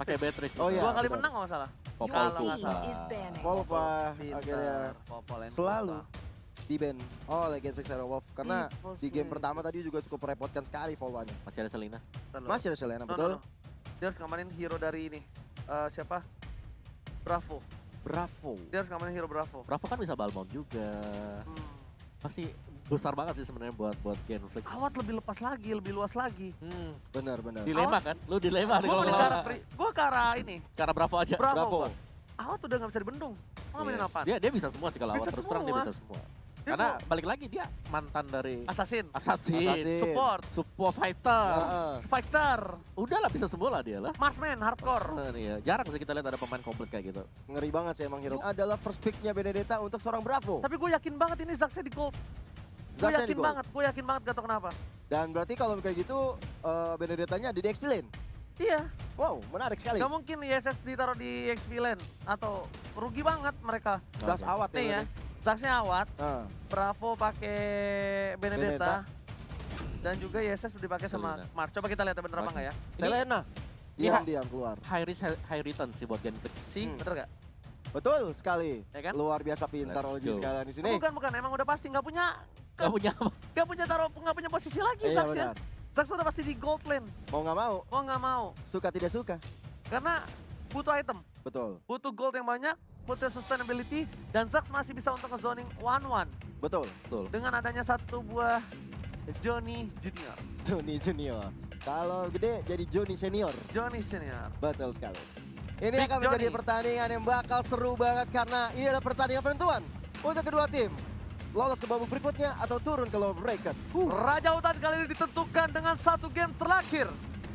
Pakai Beatrice. Oh, iya. 2 kali benar. menang nggak salah. Popol Kalau tuh. nggak salah. Wolfa Pintar. akhirnya Popol and selalu Wolfa. di ban oleh Gen 6 Zero Wolf karena Evil di game pertama Slayers. tadi juga cukup merepotkan sekali Volvanya. Masih ada Selena. Bentar loh. Masih ada Selena, No, betul? no, no. Dia harus ngamanin hero dari ini. Siapa? Bravo. Bravo. Dia harus ngamanin hero Bravo. Bravo kan bisa Balmond juga. Hmm. Masih besar banget sih sebenarnya buat Genflix. Awat lebih lepas lagi, lebih luas lagi. Benar. Dilema kan? Lu dilema nih Gue kalau mending ke ngelawan. arah gue ke arah ini. Cara Bravo aja. Bravo. Awat udah gak bisa dibendung. Mau ngamainin Yes. apaan? Dia bisa semua sih kalau Bisa awal terus terang dia semua. bisa semua. Dia Karena mau balik lagi dia mantan dari assassin, Assassin, Assassin. support, support fighter. Heeh. fighter, Udahlah bisa semua lah dia lah. marksman, hardcore. Iya. Jarang sih kita lihat ada pemain komplit kayak gitu. Ngeri banget sih emang hero. Adalah first pick-nya Benedetta untuk seorang Bravo. Tapi gue yakin banget ini Zaxnya di gold. Gue Zaxnya di yakin gold. banget, gak tau kenapa. Dan berarti kalau kayak gitu Benedettanya di XP lane. Iya, Wow, menarik sekali. gak mungkin ISS ditaruh di XP lane. Atau rugi banget mereka. Gas awat Nih ya, ya. Zaxnya awat, Heeh. Bravo pakai Benedetta. Dan juga ISS dipakai sama Selena. Mars. Coba kita lihat ya bener apa Oke. enggak ya. Selena. Iya. Diam keluar. High risk, high return sih buat Genflix. Si, bener gak? Betul sekali. Ya kan? Luar biasa pintar Let's Oji go. sekalian di sini. Bukan, emang udah pasti gak punya Gak punya apa? gak punya posisi lagi Iya Zax ya. benar. Zax udah pasti di gold lane. Mau nggak mau, Mau nggak mau. suka tidak suka. Karena butuh item, Betul, butuh gold yang banyak, butuh sustainability, dan Zax masih bisa untuk nge-zoning 1-1 betul. Betul. dengan adanya satu buah Johnny Junior. Johnny Junior. Kalau gede jadi Johnny Senior. Johnny Senior. Betul sekali. Ini Big akan menjadi Johnny. pertandingan yang bakal seru banget karena ini adalah pertandingan penentuan untuk kedua tim. Lolos ke babak berikutnya atau turun ke lower bracket. Raja Hutan kali ini ditentukan dengan satu game terakhir.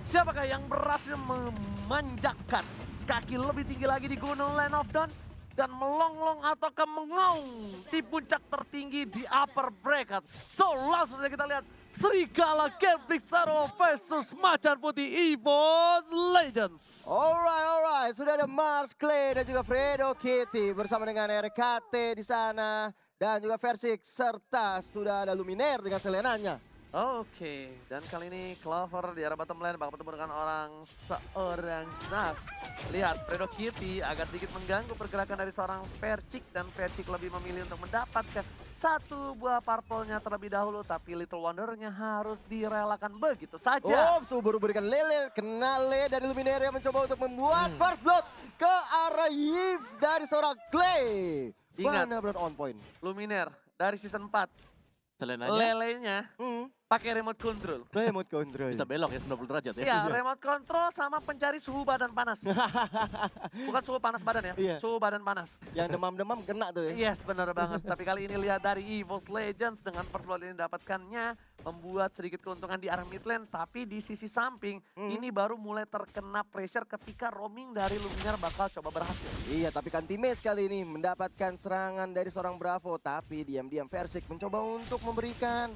Siapakah yang berhasil memanjakan kaki lebih tinggi lagi di gunung Land of Dawn dan melonglong ataukah mengaung di puncak tertinggi di upper bracket. So langsung saja kita lihat Serigala Genflix Zero versus Macan Putih EVOS Legends. Alright. Sudah ada Mars, Clay dan juga Fredo Kitty bersama dengan RKT di sana. Dan juga Versik serta sudah ada Luminaire dengan Selenanya. Oke, dan kali ini Clover di arah bottom lane bakal bertemu dengan seorang Zax. Lihat, Fredo Kitty agak sedikit mengganggu pergerakan dari seorang Versik dan Versik lebih memilih untuk mendapatkan satu buah purple-nya terlebih dahulu, tapi Little Wonder-nya harus direlakan begitu saja. Oh, baru berikan Lele, kena Le dari Luminaire yang mencoba untuk membuat first blood ke arah Yves dari seorang Clay. Ingat. Benar-benar on point. Luminaire dari season 4, Selenanya lelenya Hmm. pakai remote control. Remote control. bisa belok ya 90 derajat ya. Iya, remote control sama pencari suhu badan panas. Bukan suhu panas badan ya, Iya. suhu badan panas. Yang demam-demam kena tuh ya. Yes, benar banget. Tapi kali ini lihat dari EVOS Legends dengan first blood ini dapatkannya membuat sedikit keuntungan di arah mid lane, tapi di sisi samping ini baru mulai terkena pressure ketika roaming dari Luminaire bakal coba berhasil. Iya, tapi kan teammates kali ini mendapatkan serangan dari seorang Bravo, tapi diam-diam Versik mencoba untuk memberikan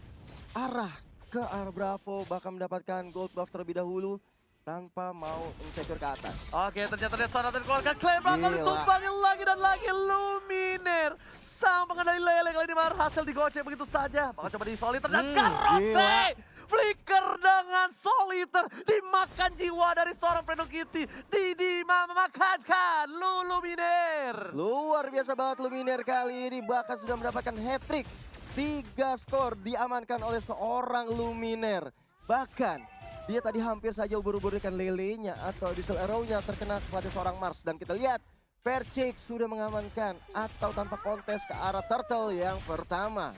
arah ke arah Bravo, bahkan mendapatkan gold buff terlebih dahulu tanpa mau insecure ke atas. Oke, ternyata lihat sana dan keluarga Clay bakal Gila. ditumpangin lagi dan lagi Luminaire. Sang pengendali Lele kali ini berhasil digocek begitu saja. Bakal coba di soliter dan Karote. gila. Flicker dengan soliter. Dimakan jiwa dari seorang Fredo Kitty. Memakankan Luminaire. Luar biasa banget Luminaire kali ini, bahkan sudah mendapatkan hat-trick. 3 skor diamankan oleh seorang Luminaire. Bahkan dia tadi hampir saja ubur-uburkan lelenya atau diesel arrow-nya terkena kepada seorang Mars. Dan kita lihat Versik sudah mengamankan atau tanpa kontes ke arah Turtle yang pertama.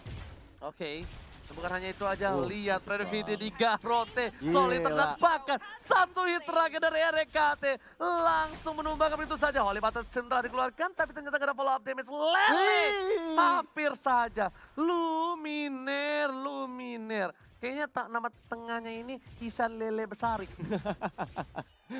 Oke. Bukan hanya itu aja, Oh. lihat Fredo Kitty di Garote, Gila. soliter dan bahkan satu hit terakhir dari RKT langsung menumbangkan itu saja. Holy Battle Sim telah dikeluarkan, tapi ternyata gak ada follow up damage. Lele, Wih. hampir saja. Luminaire. Kayaknya tak nama tengahnya ini Isan Lele Besarik.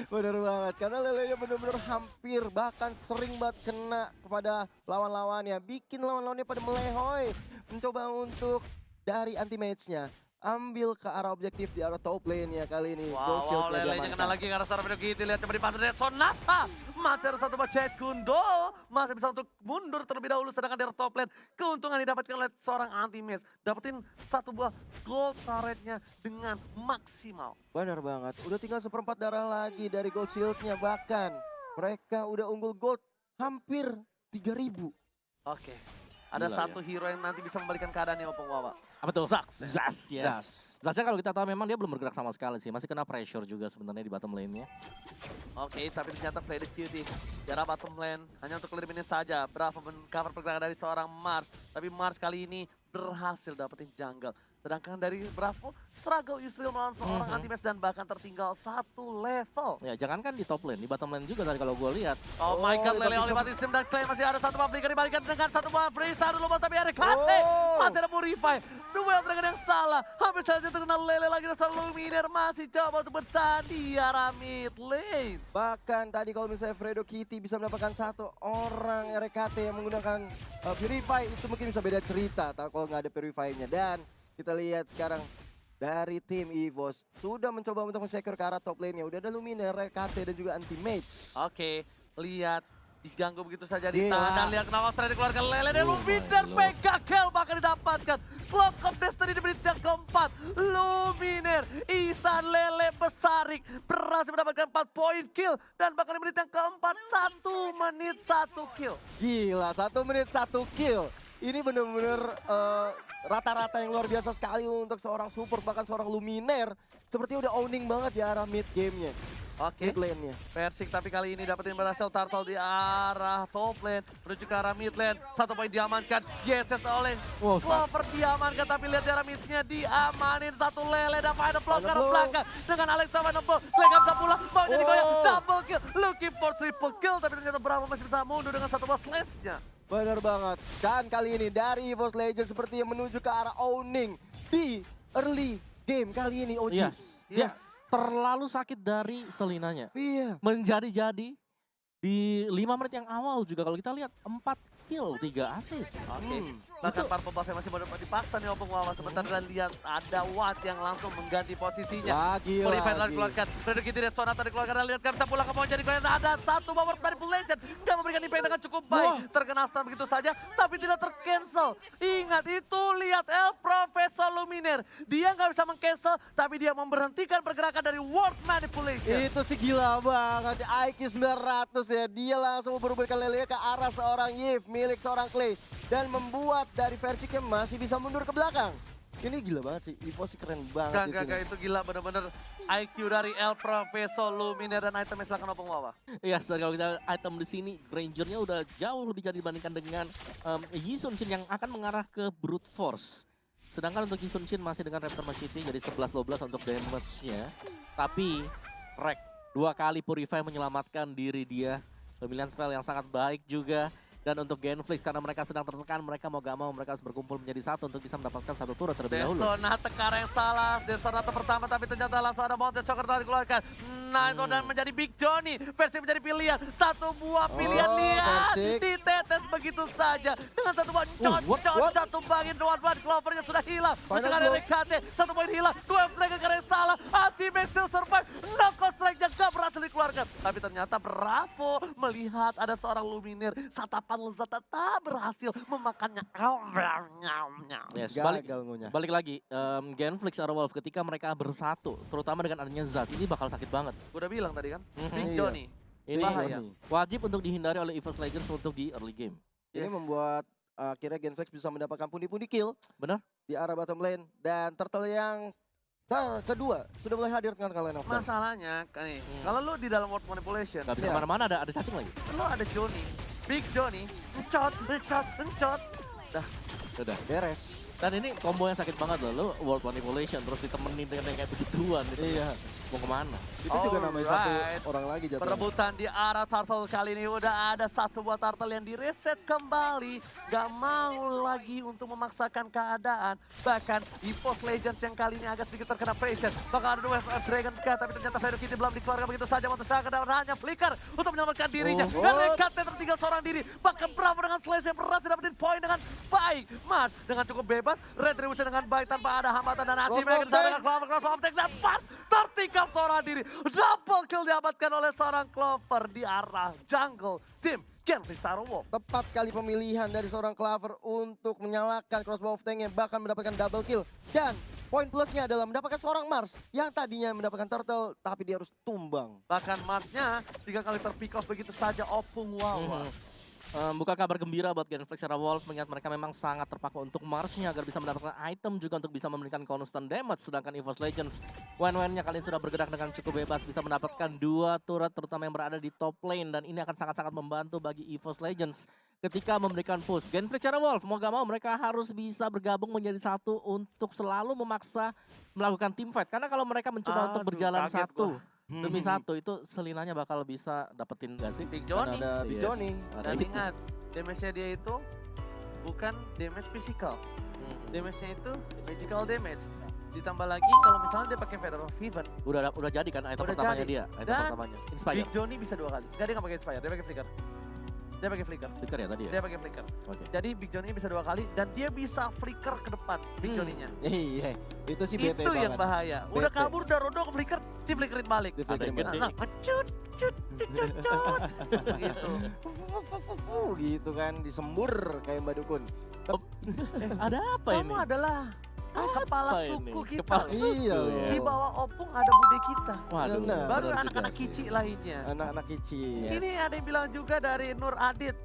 Bener banget, karena lelenya bener-bener hampir bahkan sering banget kena kepada lawan-lawannya. Bikin lawan-lawannya pada melehoi, mencoba untuk dari anti-match-nya. ambil ke arah objektif di arah top lane ya kali ini. Wow, Shield Lelenya diamankan. kena lagi ke arah seorang video kita. Lihat coba dipantau dari Sonata. Masih ada satu Jet Gundo. Masih bisa untuk mundur terlebih dahulu. Sedangkan dari top lane, keuntungan didapatkan oleh seorang anti-match. Dapetin satu buah gold turretnya dengan maksimal. Benar banget. Udah tinggal 1/4 darah lagi dari gold shieldnya. Bahkan mereka udah unggul gold hampir 3.000. Oke. Ada Gila satu hero yang nanti bisa membalikan keadaannya Opung Wawa. Apa tuh? Zax. Zas, yes. Zasnya kalau kita tahu memang dia belum bergerak sama sekali sih. Masih kena pressure juga sebenarnya di bottom lane-nya. Oke, tapi ternyata Freddy Cutie jarak bottom lane hanya untuk eliminate saja. Bravo men-cover pergerakan dari seorang Mars. Tapi Mars kali ini berhasil dapetin jungle. Sedangkan dari Bravo, struggle Yusril melawan seorang anti-match dan bahkan tertinggal 1 level. Ya jangankan di top lane, di bottom lane juga tadi kalau gue lihat. Oh my god, tapi Lele oleh sempat- Matisim dan Clay masih ada satu publikan dibalikan dengan satu buah freestyle dulu tapi ada Kate. Oh. Masih ada Purify. Duel Dragon yang salah. Hampir saja terkena Lele lagi dan seorang Luminaire masih coba untuk bertahan di arah mid lane. Bahkan tadi kalau misalnya Fredo Kitty bisa mendapatkan satu orang RKT yang menggunakan Purify, itu mungkin bisa beda cerita kalau nggak ada Purify-nya. Dan kita lihat sekarang dari tim EVOS sudah mencoba untuk men-secure ke arah top lane-nya. Udah ada Luminaire, RKT dan juga anti-mage. Oke, lihat diganggu begitu saja Gila. ditahan dan lihat kenapa tadi dikeluarkan Lele dan Oh Luminaire my lord. PKL bahkan didapatkan. Clock of Destiny diberi yang keempat. Luminaire, Isan Lele Besarik berhasil mendapatkan 4 poin kill dan bahkan di menit yang keempat 1 menit 1 kill. Gila, 1 menit 1 kill. Ini bener-bener rata-rata yang luar biasa sekali untuk seorang support, bahkan seorang Luminaire. Sepertinya udah owning banget di arah mid game-nya, Oke, mid lane-nya. Persik tapi kali ini dapetin berhasil turtle di arah top lane menuju ke arah mid lane. 1 poin diamankan, yeses oleh Wow, Clover diamankan tapi lihat di arah midnya diamanin satu Lele dan final blow ke arah blow. belakang dengan Alexa final blow. Clay gak bisa pulang, mau jadi goyang, Oh. double kill, looking for triple kill tapi ternyata Bravo masih bisa mundur dengan satu buah slash-nya. Bener banget. Dan kali ini dari EVOS Legends sepertinya menuju ke arah owning di early game kali ini, OG. Yes. Yes. Terlalu sakit dari Selinanya. Iya. Menjadi-jadi di 5 menit yang awal juga kalau kita lihat 4 kill, 3 assist. Oke, bahkan Purple Buff-nya masih mau dipaksa nih Opung Wawa. Sebentar dan lihat ada Watt yang langsung mengganti posisinya. Lagi. Purify telah dikeluarkan, Freddy Kitty dan Sonata dikeluarkan dan lihat gak bisa pulang ke jadi goyang. Ada satu power manipulation, gak memberikan impact dengan cukup baik. Terkena stun begitu saja, tapi tidak tercancel. Ingat itu, lihat El Professor Luminaire. Dia gak bisa mengcancel, tapi dia memberhentikan pergerakan dari World Manipulation. Itu sih gila banget. IQ 900 ya. Dia langsung berubahkan Lele ke arah seorang Yves milik seorang Clay. Dan membuat dari Versiknya masih bisa mundur ke belakang. Ini gila banget sih. EVOS sih keren banget di sini. Gak, itu gila bener-bener IQ dari El Professor Luminaire dan itemnya silahkan Opung Wawa. Iya, kalau kita item di sini Grangernya udah jauh lebih jadi dibandingkan dengan Yi Sun Shin yang akan mengarah ke Brute Force. Sedangkan untuk Yi Sun Shin masih dengan Raptor Machete jadi 11-12 untuk damage-nya. Tapi Rek 2 kali Purify menyelamatkan diri dia. Pemilihan spell yang sangat baik juga. Dan untuk Genflix karena mereka sedang tertekan, mereka mau gak mau mereka harus berkumpul menjadi satu untuk bisa mendapatkan satu turret terlebih dahulu. Sonata ke arah yang salah, Sonata pertama tapi ternyata langsung ada Mountain Shocker telah dikeluarkan. Nah itu dan menjadi Big Johnny, versi menjadi pilihan. Satu buah pilihan lihat, Persik. ditetes begitu saja. Dengan satu buah what? satu bangin One Clovernya sudah hilang. Final Mencegah blow. dari KT, satu poin hilang. 2 flag ke arah yang salah, Ultimate still survive. Knockout strike-nya gak berhasil dikeluarkan. Tapi ternyata Bravo melihat ada seorang Luminaire, satapan lezat tak berhasil memakannya. Yes, Gagal ngunyah. balik lagi, Genflix Aura Wolf ketika mereka bersatu, terutama dengan adanya Zaz, ini bakal sakit banget. Gue udah bilang tadi kan, Big Iya. Johnny. Ini Bahaya. wajib untuk dihindari oleh EVOS Legends untuk di early game. Ini Yes. membuat akhirnya Genflex bisa mendapatkan pundi-pundi kill. Benar. Di arah bottom lane. Dan turtle yang kedua sudah mulai hadir dengan kalian. Masalahnya, nih, kalau lu di dalam World Manipulation, Gak bisa Iya. kemana-mana, ada cacing lagi. lu ada Johnny, Big Johnny, encot. Udah. Beres. Dan ini combo yang sakit banget loh, lu world manipulation terus ditemenin dengan yang kayak begituan. Gitu. Iya. Mau kemana? Itu juga namanya satu Alright. orang lagi jatuh. Perebutan di arah Turtle kali ini udah ada satu buah Turtle yang direset kembali. Gak mau lagi untuk memaksakan keadaan. Bahkan EVOS Legends yang kali ini agak sedikit terkena pressure. Bakal ada dua Dragon Cut, tapi ternyata Fero Kitty belum dikeluarkan begitu saja. Montesaka dan hanya flicker untuk menyelamatkan dirinya. Dan Rekate tertinggal seorang diri. Bahkan Bravo dengan Slash yang berhasil dapetin poin dengan baik. Mas dengan cukup bebas. Retribution dengan baik tanpa ada hambatan. Dan Asimeg dengan Clover dan pas tertinggal seorang diri. Double kill diabatkan oleh seorang Clover di arah jungle tim Genflix Wolf. Tepat sekali pemilihan dari seorang Clover untuk menyalakan crossbow of tank yang bahkan mendapatkan double kill. Dan poin plusnya adalah mendapatkan seorang Mars yang tadinya mendapatkan turtle tapi dia harus tumbang. Bahkan Marsnya 3 kali terpick off begitu saja opung wawa. Bukan kabar gembira buat Genflix Wolves mengingat mereka memang sangat terpaku untuk Marsnya agar bisa mendapatkan item juga untuk bisa memberikan constant damage. Sedangkan EVOS Legends Wen-Wennya kali ini sudah bergerak dengan cukup bebas, bisa mendapatkan 2 turret terutama yang berada di top lane dan ini akan sangat-sangat membantu bagi EVOS Legends ketika memberikan push. Genflix Wolves mau gak mau mereka harus bisa bergabung menjadi satu untuk selalu memaksa melakukan team fight karena kalau mereka mencoba untuk berjalan kaget satu gua. demi satu itu selinanya bakal bisa dapetin gak sih? Big Dan Johnny. ada Big Yes. Johnny. Dan ingat, damage-nya dia itu bukan damage physical. Damage-nya itu magical damage. Ditambah lagi kalau misalnya dia pakai Feather of Heaven, Udah jadi kan item Udah pertamanya jadi. dia, item Dan pertamanya. Inspire. Big Johnny bisa 2 kali. Enggak, dia nggak pakai Inspire, dia pakai Flicker. Dia pakai Flicker. Flicker ya tadi ya? Dia pakai Flicker. Oke. Jadi Big Johnny bisa 2 kali dan dia bisa Flicker ke depan Big Johnny-nya. Iya, itu sih bete Itu yang banget. bahaya. Udah Bete. kabur, udah rodo ke Flicker, di Flickerin balik. Di Ada yang flickerin gede. banget. Cut, cut, cut, cut, cut. Gitu. Gitu kan, disembur kayak Mbak Dukun. Ada apa Kamu ini? adalah kepala Apa ini? suku kita. Kepala suku Iya. ya. Di bawah opung ada bude kita. Waduh, Benar. Baru benar anak-anak juga sih. kici lainnya. Anak-anak kecil. Yes. Ini ada yang bilang juga dari Nur Adit.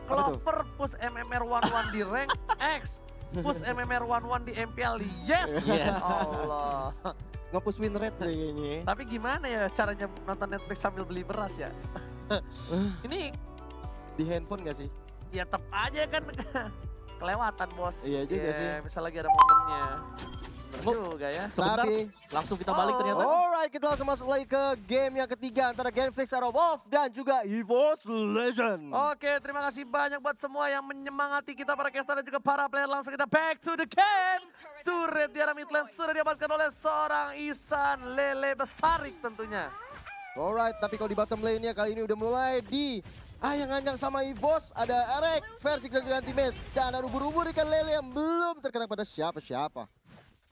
Apa tuh? Clover push MMR 11 di rank X. Push MMR 11 di MPL. Yes. Yes. Allah. Nge-push win rate deh kayaknya. Tapi gimana ya caranya nonton Netflix sambil beli beras ya? Ini Di handphone gak sih? ya tetap aja kan kelewatan bos. Iya juga sih. Misal lagi ada momennya. Bener Oh. juga ya. Sebentar, Tapi langsung kita balik Oh. ternyata. alright, kita langsung masuk lagi ke game yang ketiga antara Genflix Wolves dan juga EVOS Legend. Oke, terima kasih banyak buat semua yang menyemangati kita para caster dan juga para player. Langsung kita back to the game. Turret di arah mid lane sudah diamankan oleh seorang Ihsan Lele Besarik tentunya. Alright, tapi kalau di bottom lane-nya kali ini udah mulai di ayang-anyang sama EVOS. Ada Arek, Versik dan juga Anti-Match. Dan ada ubur-ubur ikan lele yang belum terkena pada siapa-siapa.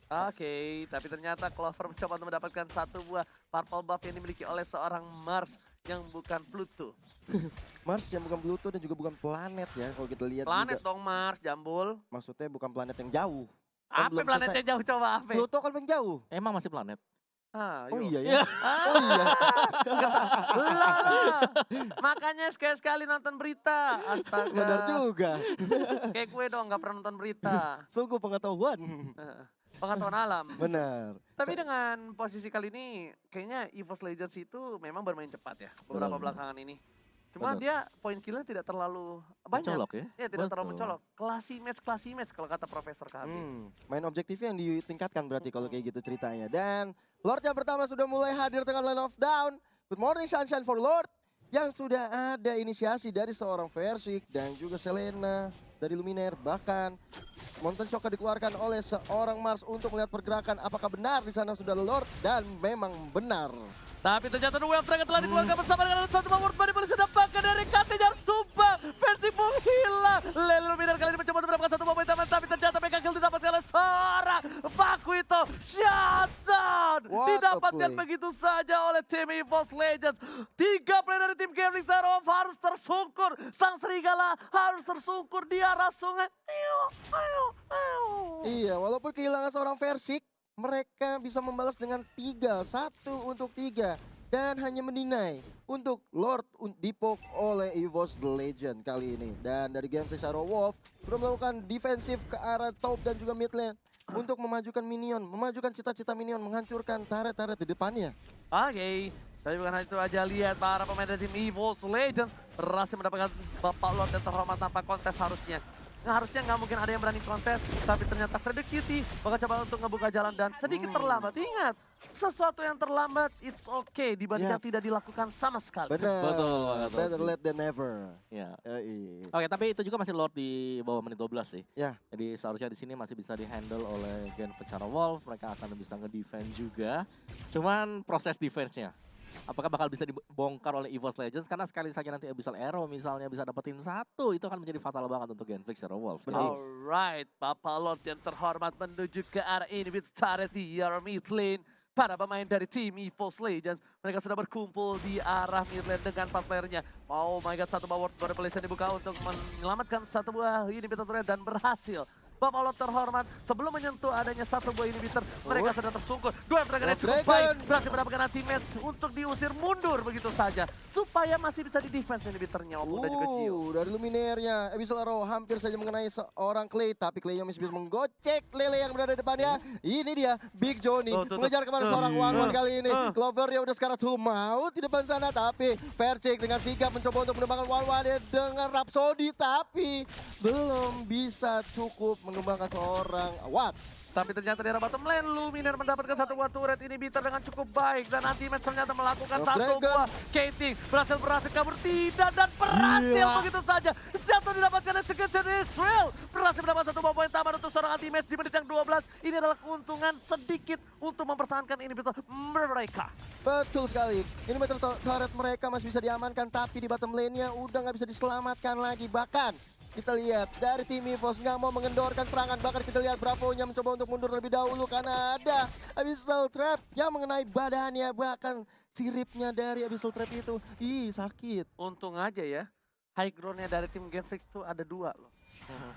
Oke, tapi ternyata Clover mencoba untuk mendapatkan satu buah purple buff yang dimiliki oleh seorang Mars yang bukan Pluto. Mars yang bukan Pluto dan juga bukan planet ya kalau kita lihat Planet juga. dong Mars, Jambul. Maksudnya bukan planet yang jauh. Kan Apa belum planetnya jauh coba apa? Pluto kan yang jauh. Emang masih planet? Ah, Oh yuk. iya ya. Ah, Oh iya. lah. Makanya sekali-sekali nonton berita. Astaga. Benar juga. Kayak gue dong nggak pernah nonton berita. Sungguh pengetahuan. Pengetahuan alam. Benar. Tapi dengan posisi kali ini, kayaknya EVOS Legends itu memang bermain cepat ya. Beberapa Benar. belakangan ini. Cuma Benar. dia poin killnya tidak terlalu banyak. Mencolok ya? Ya tidak terlalu Betul. mencolok. Classy match kalau kata Profesor kami. Main objektifnya yang ditingkatkan berarti kalau kayak gitu ceritanya. Dan Lord yang pertama sudah mulai hadir dengan Line of Down. Good morning Sunshine for Lord. Yang sudah ada inisiasi dari seorang Versik dan juga Selena dari Luminaire. Bahkan Mountain Shock dikeluarkan oleh seorang Mars untuk melihat pergerakan apakah benar di sana sudah Lord, dan memang benar. Tapi ternyata Wave Dragon telah dikeluarkan bersama dengan satu World Body polisi dapatkan dari Katejar Tumbang. Versi menghilang. Lele Luminar kali ini mencoba untuk mendapatkan satu momen taman, tapi ternyata mega kill didapatkan oleh seorang Bakuito. Shutdown. What a Didapatkan play. begitu saja oleh tim EVOS Legends. 3 player dari tim Genflix Wolves harus tersungkur. Sang serigala harus tersungkur di arah sungai. Ayo, ayo, ayo. Iya, walaupun kehilangan seorang Versik, mereka bisa membalas dengan 3, 1 untuk 3. Dan hanya mendinai untuk Lord dipok oleh EVOS Legend kali ini. Dan dari Genflix Wolves sudah melakukan defensif ke arah top dan juga mid lane untuk memajukan minion, memajukan cita-cita minion, menghancurkan turret-turret di depannya. Oke, tapi bukan hanya itu aja, lihat para pemain dari tim EVOS Legends berhasil mendapatkan Bapak Lord yang terhormat tanpa kontes harusnya. harusnya nggak mungkin ada yang berani kontes, tapi ternyata Freddy Cutie bakal coba untuk ngebuka jalan dan sedikit terlambat. Ingat, sesuatu yang terlambat it's okay dibandingkan tidak dilakukan sama sekali. Benar. Betul banget. Better late than never. Ya. Yoi. Oke, tapi itu juga masih Lord di bawah menit 12 sih. Ya. Jadi seharusnya di sini masih bisa dihandle oleh Gen secara Wolf. Mereka akan bisa nge-defend juga. Cuman proses defense-nya, apakah bakal bisa dibongkar oleh EVOS Legends? Karena sekali saja nanti Abyssal Arrow misalnya bisa dapetin satu, itu akan menjadi fatal banget untuk Gen secara Wolf. Jadi, Alright, Bapak Lord yang terhormat menuju ke arah ini Victoria Tiara mid lane. Para pemain dari tim EVOS Legends, mereka sudah berkumpul di arah mid lane dengan 4 playernya. Oh my god, satu buah ward revelation dibuka untuk menyelamatkan satu buah inhibitor turret dan berhasil. Bapak Lord terhormat, sebelum menyentuh adanya satu buah inhibitor, mereka sudah tersungkur. Dua Dragon yang cukup baik, berhasil mendapatkan anti-match untuk diusir mundur begitu saja. Supaya masih bisa di-defense inhibitornya, Opung dan juga Cio. Dari Luminernya, Abyssal Arrow hampir saja mengenai seorang Clay, tapi Clay yang masih bisa menggocek Lele yang berada di depannya. Ini dia, Big Johnny, mengejar kepada seorang One kali ini. Clover ya udah sekarang tuh mau di depan sana, tapi Percik dengan sigap mencoba untuk menembakkan One dengan Rhapsody, tapi belum bisa cukup mengembangkan seorang Watt. Tapi ternyata di arah bottom lane, Luminer mendapatkan satu buah turret inhibitor dengan cukup baik. Dan anti-match ternyata melakukan satu buah Kating. Berhasil kabur tidak dan berhasil begitu saja. Satu didapatkan executed Israel. Berhasil mendapat satu buah poin tambahan untuk seorang anti-match di menit yang 12. Ini adalah keuntungan sedikit untuk mempertahankan inhibitor mereka. Betul sekali. Inhibitor turret mereka masih bisa diamankan, tapi di bottom lane-nya udah nggak bisa diselamatkan lagi. Bahkan kita lihat dari tim EVOS nggak mau mengendorkan serangan. Bahkan kita lihat Bravo-nya mencoba untuk mundur lebih dahulu karena ada Abyssal Trap yang mengenai badannya. Bahkan siripnya dari Abyssal Trap itu, sakit. Untung aja ya, high ground-nya dari tim Genflix tuh ada 2 loh.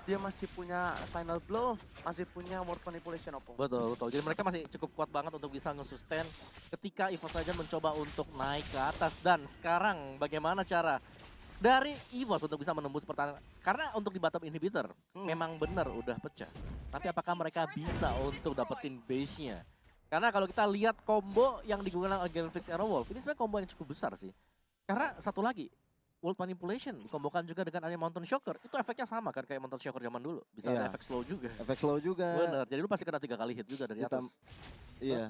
Dia masih punya final blow, masih punya word manipulation Opung. betul. Jadi mereka masih cukup kuat banget untuk bisa nge-sustain ketika EVOS Legends mencoba untuk naik ke atas. Dan sekarang bagaimana cara dari EVOS untuk bisa menembus pertahanan? Karena untuk di bottom inhibitor memang benar udah pecah. Tapi apakah mereka bisa untuk dapetin base-nya? Karena kalau kita lihat combo yang digunakan oleh Genflix Aerowolf, ini sebenarnya combo yang cukup besar sih. Karena satu lagi, World Manipulation dikombokan juga dengan adanya Mountain Shocker. Itu efeknya sama kan kayak Mountain Shocker zaman dulu. Bisa ada efek slow juga. Efek slow juga. Bener, jadi lu pasti kena 3 kali hit juga dari atas. Iya.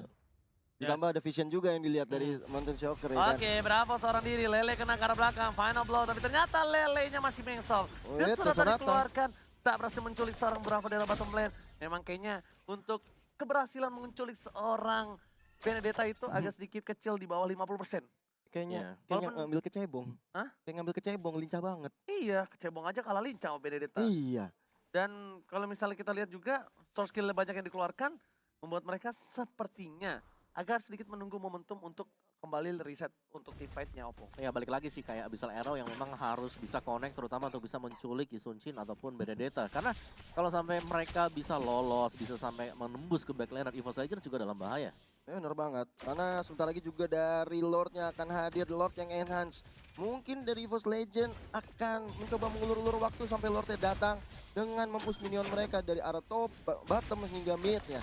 Ditambah ada vision juga yang dilihat dari Mountain Shocker ya kan. Oke, Bravo seorang diri, Lele kena ke arah belakang, final blow, tapi ternyata Lelenya masih mengsel. Dan sudah tadi keluarkan, tak berhasil menculik seorang Bravo dari bottom lane. Memang kayaknya untuk keberhasilan menculik seorang Benedetta itu agak sedikit kecil di bawah 50%. Kayaknya Walaupun- ngambil kecebong. Hah? Kayak ngambil kecebong, lincah banget. Iya, kecebong aja kalah lincah sama Benedetta. Iya. Dan kalau misalnya kita lihat juga, source skill banyak yang dikeluarkan, membuat mereka sepertinya agar sedikit menunggu momentum untuk kembali reset untuk team fight-nya Opung. Ya balik lagi sih kayak Abyssal Arrow yang memang harus bisa connect terutama untuk bisa menculik Yisunshin ataupun Benedetta. Karena kalau sampai mereka bisa lolos, bisa sampai menembus ke backlane EVOS Legends juga dalam bahaya. Ya benar banget. Karena sebentar lagi juga dari Lord-nya akan hadir, Lord yang enhance. Mungkin dari EVOS Legend akan mencoba mengulur-ulur waktu sampai Lord-nya datang dengan mempush minion mereka dari arah top, bottom hingga mid-nya.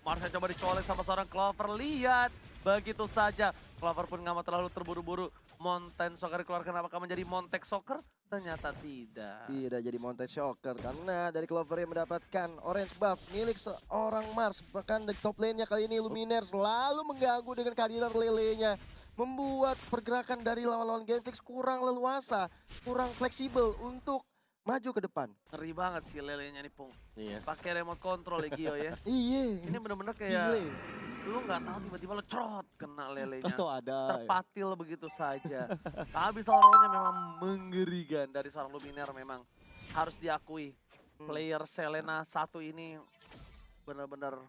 Marsha coba dicolek sama seorang Clover, lihat. Begitu saja, Clover pun nggak mau terlalu terburu-buru. Mountain Soccer dikeluarkan, apakah menjadi Montek Soccer? Ternyata tidak. Tidak jadi Mountain Shocker karena dari Clover yang mendapatkan orange buff milik seorang Mars. Bahkan dari top lane-nya kali ini Luminer selalu mengganggu dengan kehadiran Lele-nya. Membuat pergerakan dari lawan-lawan Genflix kurang leluasa, kurang fleksibel untuk maju ke depan. Ngeri banget sih Lelenya nih Pung. Yes. Pakai remote control ya Gio ya. Iya. Ini bener-bener kayak lu nggak tahu tiba-tiba lo trot kena Lelenya. Atau ada. Terpatil begitu saja. Tapi Sauronnya memang mengerikan dari seorang Luminer, memang harus diakui. Player Selena 1 ini benar-benar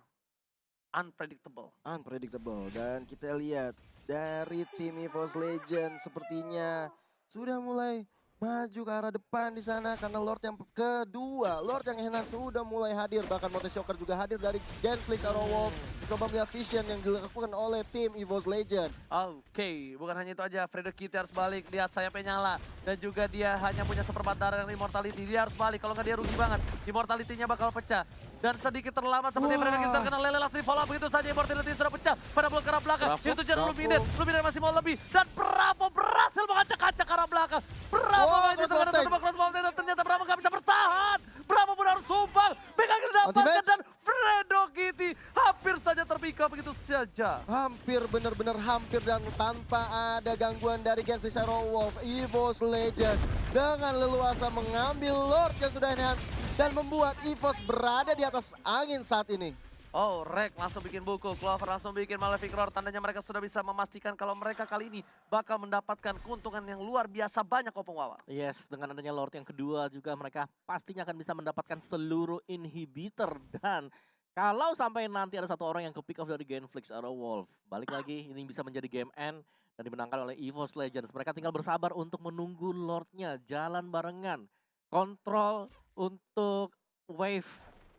unpredictable. Unpredictable. Dan kita lihat dari tim EVOS Legend sepertinya sudah mulai maju ke arah depan di sana karena Lord yang kedua, Lord yang enhance sudah mulai hadir. Bahkan Mountain Shocker juga hadir dari Genflix Aerowolf. Coba melihat vision yang dilakukan oleh tim EVOS Legend. Oke, bukan hanya itu aja, Freddy Cutie harus balik, lihat sayapnya nyala. Dan juga dia hanya punya seperempat darah yang Immortality, dia harus balik, kalau nggak dia rugi banget. Immortality-nya bakal pecah. Dan sedikit terlambat seperti Freddy Cutie terkena Lele langsung di follow up begitu saja. Immortality sudah pecah pada bola ke arah belakang. Itu jadi Luminer, Luminer masih mau lebih. Dan Bravo berhasil mengacak-acak ke arah belakang. Bravo terkena satu crossbow dan ternyata Bravo nggak bisa bertahan. Bravo saja. Hampir, bener-bener hampir, dan tanpa ada gangguan dari Genflix Arrow Wolf, EVOS Legend dengan leluasa mengambil Lord yang sudah enhance dan membuat EVOS berada di atas angin saat ini. Oh, Rek langsung bikin buku, Clover langsung bikin Malefic Roar. Tandanya mereka sudah bisa memastikan kalau mereka kali ini bakal mendapatkan keuntungan yang luar biasa banyak, Opung Wawa. Yes, dengan adanya Lord yang kedua juga mereka pastinya akan bisa mendapatkan seluruh inhibitor. Dan kalau sampai nanti ada satu orang yang ke pick off dari Genflix Arrow Wolf, balik lagi ini bisa menjadi game end dan dimenangkan oleh EVOS Legends. Mereka tinggal bersabar untuk menunggu Lordnya jalan barengan. Kontrol untuk wave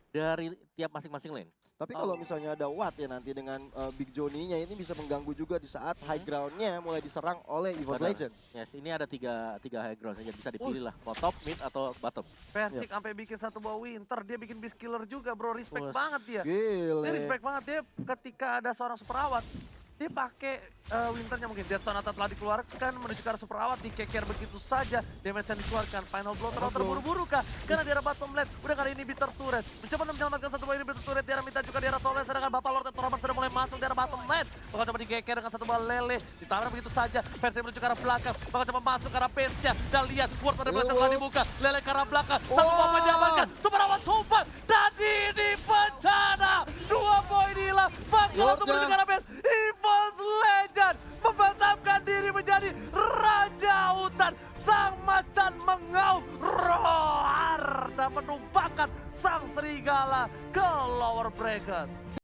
dari tiap masing-masing lane. Tapi kalau misalnya ada Watt ya nanti dengan Big Johnny-nya ini bisa mengganggu juga di saat high ground-nya mulai diserang oleh EVOS Benar. Legend. Yes, ini ada tiga high ground, jadi bisa dipilih lah, mau top, mid, atau bottom. Persik sampai bikin satu buah Winter, dia bikin Beast Killer juga, bro. Respect Bos. banget dia. Gile. Dia respect banget dia ketika ada seorang super awat. Dia pakai Winternya mungkin. Death Sonata telah dikeluarkan menuju ke arah super awat. Di-keker begitu saja. Damage yang dikeluarkan. Final blow terburu-buru kah? Karena di arah bottom lane. Udah kali ini bitter turret. Mencoba menyelamatkan satu buah ini bitter turret. Di arah minta juga di arah top lane. Sedangkan Bapak Lord dan Toraman sudah mulai masuk di arah bottom lane. Bakal coba di-keker dengan satu buah lele. Ditarik begitu saja. Versi menuju ke arah belakang. Bakal coba masuk ke arah pace-nya. Dan lihat Ward pada berhasil telah dibuka. Lele ke arah belakang. Satu poin diamankan. Super awat super. Dan ini bencana. 2 poin hilang. Bakal untuk menuju ke arah pace. EVOS Legend memantapkan diri menjadi Raja Hutan. Sang macan mengaum roar dan menumpahkan sang serigala ke Lower Bracket.